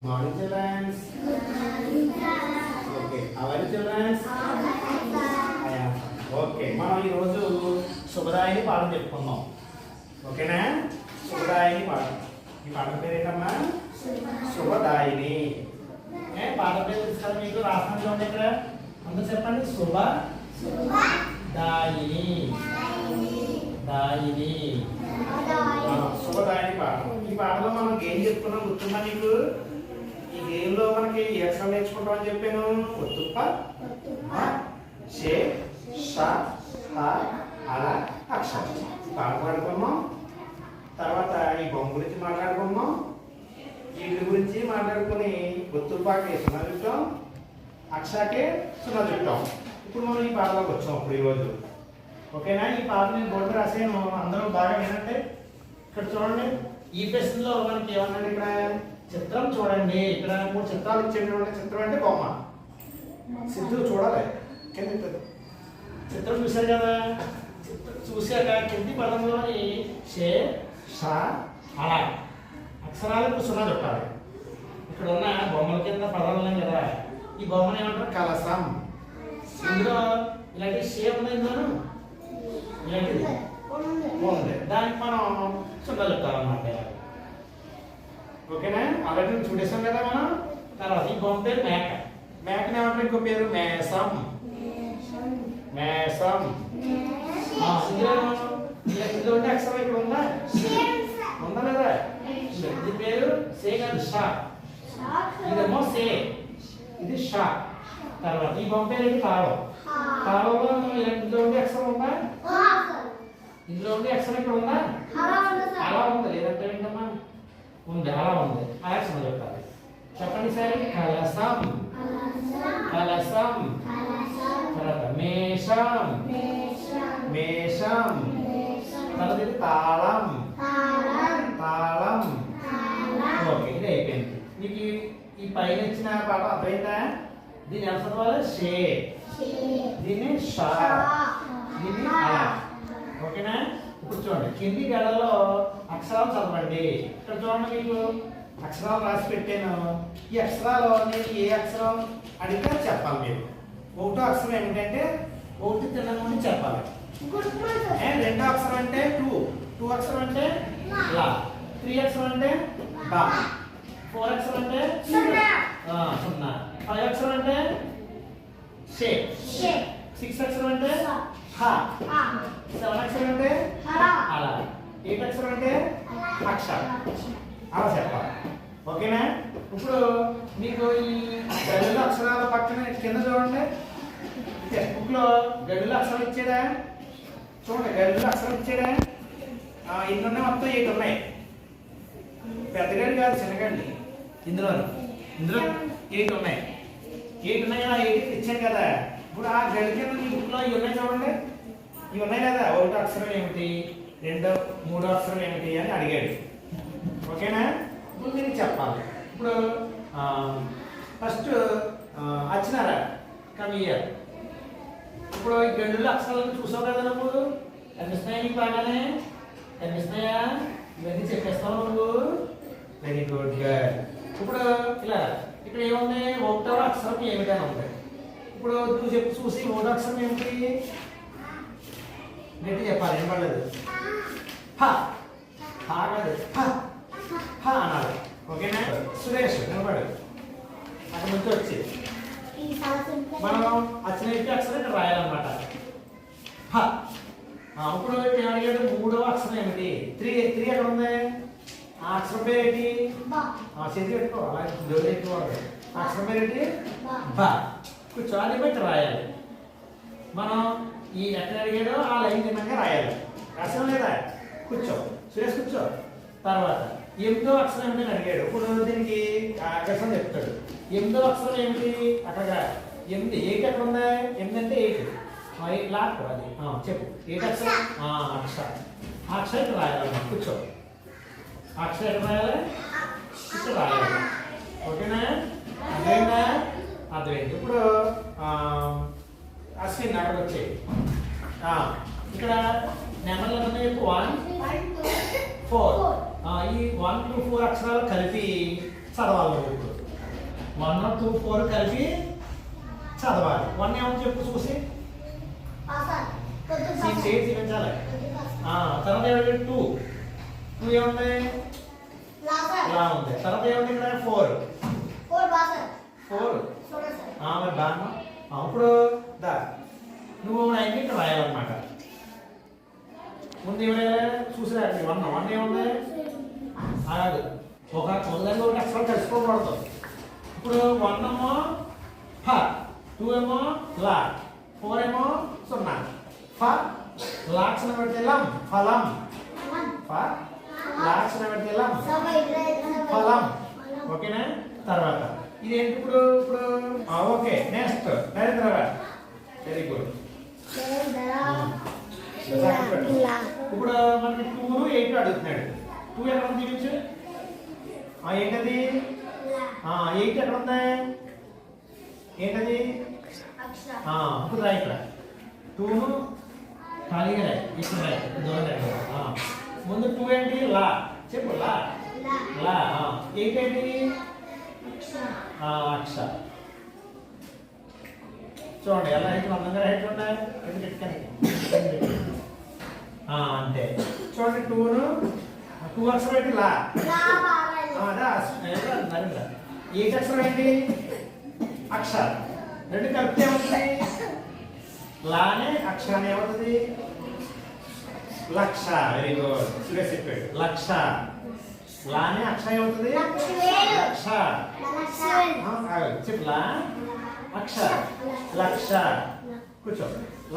Morning, children. Okay, how are you, children? Okay మనం ఈరోజు శుభదాయిని పాఠం చెప్పుకుందాం. ఓకేనా? శుభదాయిని పాఠం. ఈ పాఠం పేరు ఏంటమ్మా? శుభదాయిని. పాఠం పేరు తెలుసు మీకు రాష్ట్రం చూడండి ఇక్కడ అందరూ చెప్పండి. శుభదాయిని దాయిని శుభదాయిని పాఠం. ఈ పాఠంలో మనం గేమ్ చెప్పుకున్నాం. గుర్తుందా మీకు? ఈ గేమ్ లో మనకి ఏ అక్షరం నేర్చుకుంటాం అని చెప్పాను. ఒత్తుప్ప షే షా హా అలా అక్షరం మాట్లాడుకున్నాం. తర్వాత ఈ బొమ్మ గురించి మాట్లాడుకున్నాం. వీటి గురించి మాట్లాడుకుని ఒత్తుప్పాకి 0 చుట్టాం, అక్షాకే 0 చుట్టాం. ఇప్పుడు మనం ఈ పాటలోకి వచ్చాం ఇప్పుడు ఈరోజు. ఓకేనా? ఈ పాట నేను బోర్డు రాసాను, అందరూ బాగా వినండి. ఇక్కడ చూడండి, ఈ ప్రశ్నలో మనకి ఏమన్నాడు? ఇక్కడ చిత్రం చూడండి. ఇక్కడ 3 చిత్రాలు ఇచ్చేటువంటి చిత్రం అంటే బొమ్మ. సిద్ధు చూడాలి. చిత్రం చూశారు కదా? చిత్రం చూశాక కింది పదంలోని షే షా అలా అక్షరాలకు 0 చుట్టాలి. ఇక్కడ ఉన్న బొమ్మల కింద పదాలు ఉన్నాయి కదా, ఈ బొమ్మను ఏమంటారు? కలసం. ఇందులో ఇలాంటి షే ఉంది, ఇందులో ఇలాంటిది ఉంది. దానికి మనం 0 చుట్టాలన్నమాట. ఓకేనా? ఆల్రెడీ చూడేసాం కదా మనం. తర్వాత ఈ బొమ్మ పేరు మేక. మేకని ఏమంటారు? ఇంకో పేరు మేసం. మేసం. ఇందులో ఉండే అక్షరం ఇక్కడ ఉందా? ఉందా లేదా? ఇది పేరు సే కాదు, షా. ఇదేమో సే, ఇది షా. తర్వాత ఈ బొమ్మ పేరు ఏంటి? తాళం. తాళంలో ఇందులో ఉండే అక్షరం ఉందా? ఇందులో ఉండే అక్షరం ఇక్కడ ఉందా? అలా ఉంది. లేదంటే ఏంటమ్మా? ఉంది, అలా ఉంది. ఆ అక్షరం చెప్పాలి. చెప్పండి సరే. కలసం. కలసం. తర్వాత మేషం. మేషం. తర్వాత ఇది తాళం. తాళం. ఓకే, ఇది అయిపోయింది. మీకు ఈ పైన ఇచ్చిన పాఠం అర్థమైందా? దీన్ని ఎలా చదవాలి? షే. దీన్ని షా. దీన్ని అలా. ఓకేనా? ఇప్పుడు చూడండి, కింది గడలో అక్షరాలు చదవండి. ఇక్కడ చూడండి, మీకు అక్షరాలు రాసి పెట్టాను. ఈ అక్షరాలు నేను ఏ అక్షరం అడిగితే చెప్పాలి. మీరు ఒకటో అక్షరం ఏమిటంటే 1 తిన్నగా ఉండి చెప్పాలి. 2 అక్షరం అంటే 2 అక్షరం అంటే లా, 3 అక్షరం అంటే బా, 4 అక్షరం అంటే 0, 5 అక్షరం అంటే షే, 6 అక్షరం అంటే హా, 7 అక్షరం అంటే అలా, 8 అక్షరం అంటే అక్ష. అలా చెప్పాలి. ఓకేనా? ఇప్పుడు మీకు ఈ గడిలో అక్షరాల పక్కన కింద చూడండి, టెక్స్ట్ బుక్ లో గడిలో అక్షరం ఇచ్చాడా? చూడండి, గడిలో అక్షరం ఇచ్చాడా? ఎన్ని ఉన్నాయి? మొత్తం 8 ఉన్నాయి. పెద్ద గడి కాదు, చిన్న గడి. ఇందులో 8 ఉన్నాయి. 8 ఉన్నాయి కదా, 8 ఇచ్చాను కదా. ఇప్పుడు ఆ గడి కింద మీ బుక్ లో ఇవి ఉన్నాయి చూడండి. ఇవి ఉన్నాయి కదా. 1 అక్షరం ఏమిటి, 2, 3 అక్షరం ఏమిటి అని అడిగాడు. ఓకేనా? ఇప్పుడు మీరు చెప్పాలి. ఇప్పుడు ఫస్ట్ వచ్చినారా కమియర్. ఇప్పుడు ఈ గండుల అక్షరాలను చూసావు కదా నువ్వు. కనిపిస్తున్నాయా నీకు? బాగానే కనిపిస్తున్నాయా? ఇవన్నీ చెప్పేస్తావు నువ్వు. Very good girl. ఇప్పుడు ఇలా ఇక్కడ ఏముంది? 1వ అక్షరం ఏమిటని ఉంది. ఇప్పుడు నువ్వు చూసి 1వ అక్షరం ఏమిటి గట్టి చెప్పాలి. ఏం పడలేదు. హా కాదు, హా అనాలి. ఓకేనా? సురేష్ నిలబడు. అక్కడ నుంచి వచ్చి మనం వచ్చిన అక్షరం ఇక్కడ రాయాలన్నమాట. హ. ఇప్పుడు అడిగాడు 3వ అక్షరం ఏమిటి? 3 ఎక్కడ ఉంది? ఆ అక్షరం పేరు ఏంటి? చేతి పెట్టుకో, అలా జోలి పెట్టుకోవాలి. అక్షరం పేరు ఏంటి? బా. కూర్చో, అది ఇక్కడ రాయాలి. మనం ఈ ఎక్కడ అడిగాడో ఆ లైన్ తిన్నాక రాయాలి. రాసాం లేదా? కూర్చో సురేష్, కూర్చో. తర్వాత 8వ అక్షరం ఏమిటని అడిగాడు. ఇప్పుడు దీనికి అక్షరం చెప్తాడు. 8వ అక్షరం ఏమిటి? అక్కడ 8 ఎక్కడ ఉందా? 8 అంటే 8 లాక్ అది. చెప్పు. 8 అక్షరం అక్షరం. ఆ అక్షరం ఇక్కడ రాయాలమ్మా. కూర్చో. ఆ అక్షరం ఎక్కడ రాయాలి? ఇక్కడ రాయాలి. ఓకేనా? అర్థమైందా? అర్థమైంది. ఇప్పుడు అశ్విన్ అక్కడికి వచ్చాయి. ఇక్కడ నెంబర్లు ఎంత చెప్పు? 1, 4. ఈ 1 to 4 అక్షరాలు కలిపి చదవాలి. 1 2 4 కలిపి చదవాలి. 1 ఏమని చెప్పు చూసి చేసి చూపించాలి. తర్వాత ఏమంటే 2 ఏముంది లా ఉంది. తర్వాత ఏముంది ఇక్కడ 4 మరి బాగా ఇప్పుడు దా నువ్వు అన్ని ఇక్కడ రాయాలన్నమాట. ముందు ఏమైనా చూసిరా 1 ఏముంది అలాగే ఒక మొదలైన ఒకటి అక్షరం కలిసిపోకూడదు. ఇప్పుడు 1 ఏమో ఫ, 2 ఏమో లా, 4 ఏమో 0. ఫ లాక్షణ పెడితే లం ఫలం, ఫ లాక్షణ పెడితే లం ఫలం. ఓకేనా? తర్వాత ఇదేంటి ఇప్పుడు ఇప్పుడు okay next Narendra very good. ఇప్పుడు మనకి 2 8 అడుగుతున్నాడు. 2 ఎక్కడ ఉంది చూపించు. ఏంటది 8 ఎక్కడ ఉంది ఏంటది ఇప్పుడు రా ఇక్కడ 2 ఖాళీగా రాయి ఇక్కడ రాయి దూరం రాయి. ముందు 2 ఏంటి లా చెప్పు లా లా 8 ఏంటి అక్ష. చూడండి ఎలా అయితే అందంగా రైట్ ఉన్నాయి అంతే. చూడండి 2 అక్షరం ఏంటి లా, 8 అక్షరం ఏంటి అక్ష. రెండు కలిపితే ఏమవుతుంది లానే అక్షరాన్ని ఏమవుతుంది లక్ష. వెరీ గుడ్ సురేష్ చెప్పాడు లక్ష. లానే అక్షరం ఏమవుతుంది లక్ష. చెప్పు లా అక్ష లక్ష కూర్చో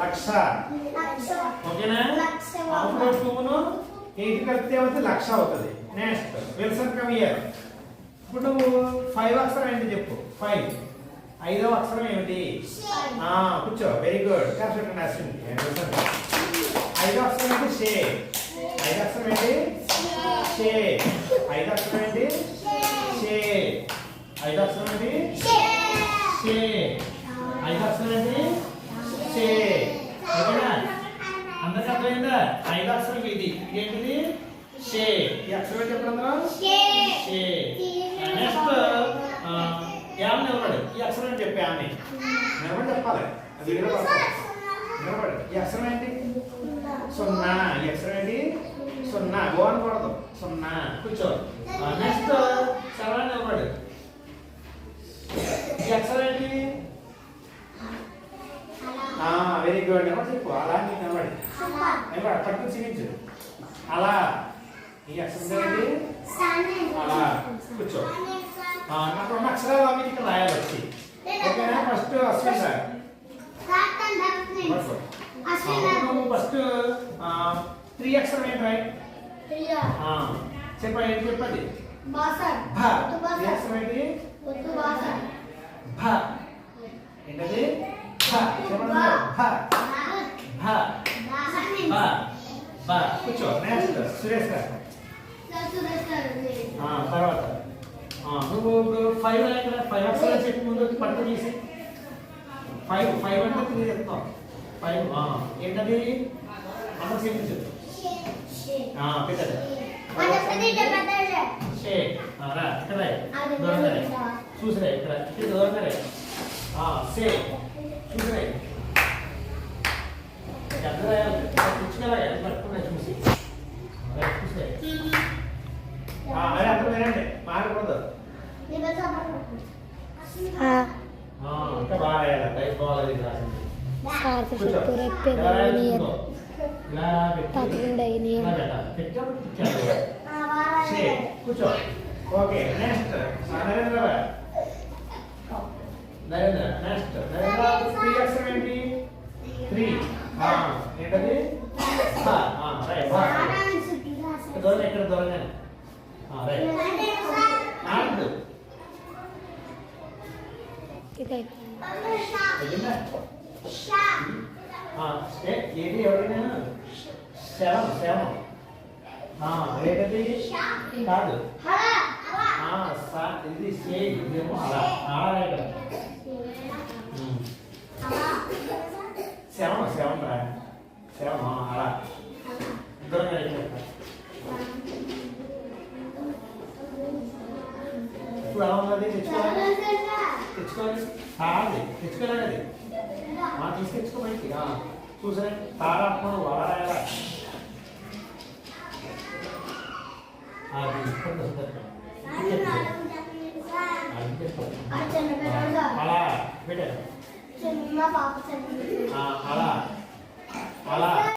లక్ష. ఓకేనా? అప్పుడు 2 8 కలిపితే ఏమవుతుంది లక్ష అవుతుంది. Next Wilson come here. ఇప్పుడు నువ్వు 5 అక్షరం ఏంటి చెప్పు. 5 5వ అక్షరం ఏమిటి కూర్చో. వెరీ గుడ్ కరెక్ట్ రాసింది. 5వ అక్షరం ఏంటి షే. 5వ అక్షరం ఏంటి షే. 5వ అక్షరం ఏంటి షే. 5వ అక్షరం ఏంటి షే. 5వ అక్షరం ఏంటి షే. ఓకేనా? అందరికి అర్థమైందా? 5వ అక్షరం ఇది ఏంటిది షే. ఈ అక్షరం ఏంటి చెప్పండి షే. నెక్స్ట్ యామ్ నిలబడి ఈ అక్షరం ఏంటి చెప్పి యామ్ని నిలబడి చెప్పాలి. అది నిలబడి ఈ అక్షరం ఏంటి 0. ఈ అక్షరం ఏంటి 0 గో అనకూడదు 0 కూర్చో. నెక్స్ట్ 7 నిలబడి ఈ అక్షరం ఏంటి వెరీ గుడ్ నిలబడి చెప్పు. అలా నిలబడి నిలబడి పట్టుకుని చూపించు అలా. ఈ అక్షరం ఏంటి అలా కూర్చో. నాకు 2 అక్షరాలు అవి ఇక్కడ రాయాలి వచ్చి. ఓకేనా? ఫస్ట్ అశ్విన్ రాయాలి. ఫస్ట్ 3 అక్షరం ఏంటి రాయి చెప్ప ఏంటి చెప్పండి. అక్షరం ఏంటి భ ఏంటది కూర్చో. నెక్స్ట్ సురేష్ గారు. తర్వాత నువ్వు 5 ఇక్కడ 5 అక్షరాలు చెప్పి ముందు పట్టు తీసి 5 అంటే 3 చెప్తాం. 5 ఏంటది అందరూ చూపించు పెట్టదు షే. రా ఇక్కడ దూరంగా చూసిరా ఇక్కడ ఇక్కడ దూరంగా షే చూసిరా ఎంత రాయాలి పుచ్చుకెళ్ళా పట్టుకున్నా చూసి చూసే అదే అందరూ వినండి మారకూడదు. ఇంకా బాగా రాయాలి. టైప్ బాగాలేదు రాసింది. కూర్చో. Okay next Narendra. Narendra next Narendra 3 అక్షరం ఏంటి 3 ఏంటది దూరం ఎక్కడ దూరంగా రైట్. ఏంటి ఎవరైనా శవం ఏంటది కాదు ఇది ఇదేమో అలా అలా శవం రా శవం అలా దూరంగా ఇప్పుడు ఎలా ఉన్నది తెచ్చుకోవాలి తెచ్చుకోవాలి అది తెచ్చుకోలేదు అది తీసి తెచ్చుకో బయటికి చూసారా తారాత్మను వాడాలా అది అలా పెట్టారు అలా అలా